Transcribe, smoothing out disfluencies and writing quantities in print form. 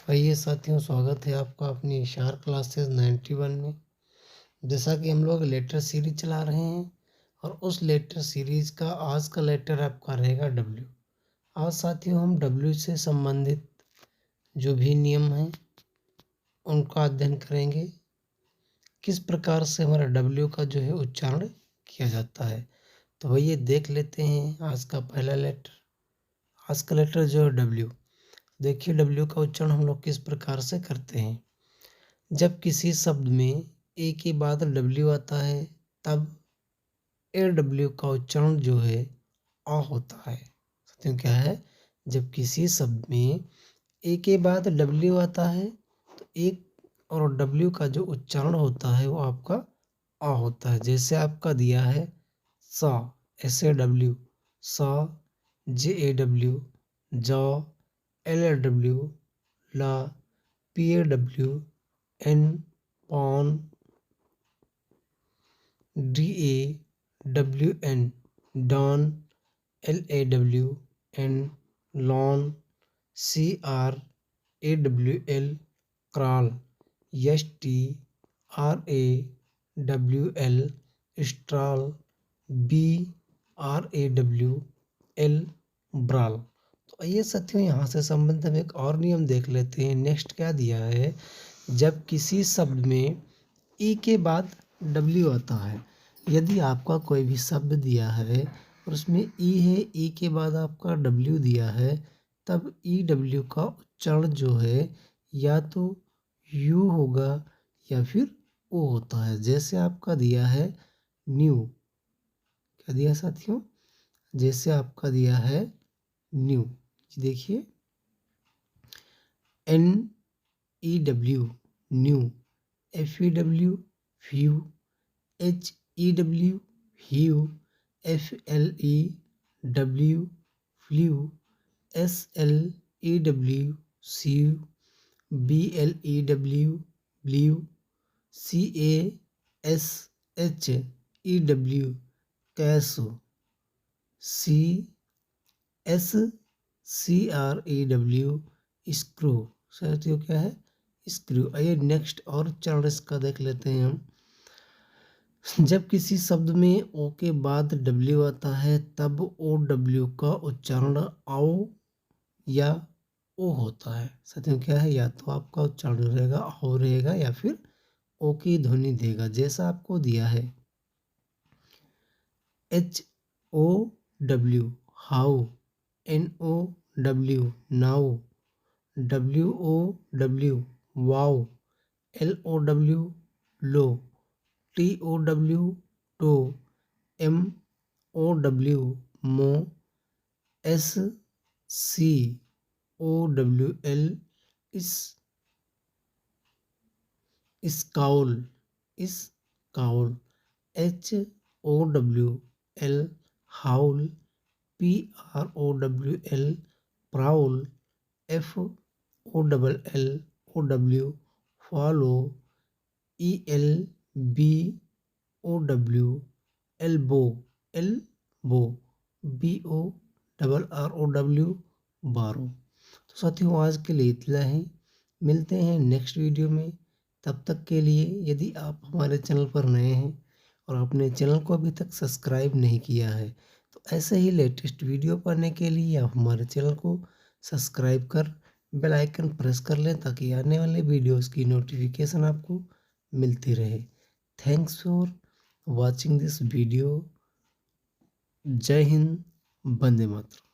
आइए साथियों, स्वागत है आपका अपनी इशार क्लासेस 91 में। जैसा कि हम लोग लेटर सीरीज चला रहे हैं और उस लेटर सीरीज का आज का लेटर आपका रहेगा डब्ल्यू। आज साथियों हम डब्ल्यू से संबंधित जो भी नियम हैं उनका अध्ययन करेंगे। किस प्रकार से हमारा डब्ल्यू का जो है उच्चारण किया जाता है। तो भैया देख लेते हैं आज का पहला लेटर। आज का लेटर जो है डब्ल्यू। देखिए डब्ल्यू का उच्चारण हम लोग किस प्रकार से करते हैं। जब किसी शब्द में ए के बाद डब्ल्यू आता है तब ए डब्ल्यू का उच्चारण जो है आ होता है। साथियों क्या है, जब किसी शब्द में ए के बाद डब्ल्यू आता है तो एक और डब्ल्यू का जो उच्चारण होता है वो आपका आ होता है। जैसे आपका दिया है सा, S A W saw, J A W jaw, L A W law, P A W N, pawn, D A W N dawn, L A W N lawn, C R A W L crawl, S T R A W L strawl, B R A W L brawl. तो आइए साथियों यहाँ से संबंधित हम एक और नियम देख लेते हैं। नेक्स्ट क्या दिया है, जब किसी शब्द में ई के बाद डब्ल्यू आता है। यदि आपका कोई भी शब्द दिया है और उसमें ई है, ई के बाद आपका डब्ल्यू दिया है, तब ई डब्ल्यू का उच्चारण जो है या तो यू होगा या फिर ओ होता है। जैसे आपका दिया है न्यू, क्या दिया साथियों, जैसे आपका दिया है न्यू, देखिए N E W new, F E W few, H E W hue, F L E W flu, S L E W sue, B L E W blue, C A S H E W कैसो, C S C R E W screw. साथियों क्या है, screw. आइए next और चरण इसका देख लेते हैं हम। जब किसी शब्द में ओ के बाद डब्ल्यू आता है तब ओ डब्ल्यू का उच्चारण आओ या ओ होता है। साथियों क्या है, या तो आपका उच्चारण रहेगा आओ रहेगा या फिर ओ की ध्वनि देगा। जैसा आपको दिया है H O W how, N O W now, W O W wow, L O W low, T O W tow, M O W mow, S C O W L scowl, scowl, H O W L howl, P R O W L prowl, F O double L O W follow, E L B O W elbow, elbow, B O double R O W बारो। तो साथियों आज के लिए इतना ही, मिलते हैं next video में। तब तक के लिए यदि आप हमारे चैनल पर नए हैं और अपने चैनल को अभी तक सब्सक्राइब नहीं किया है तो ऐसे ही लेटेस्ट वीडियो पाने के लिए आप हमारे चैनल को सब्सक्राइब कर बेल आइकन प्रेस कर लें ताकि आने वाले वीडियोस की नोटिफिकेशन आपको मिलती रहे। Thanks for watching this video. जय हिंद, वंदे मातरम।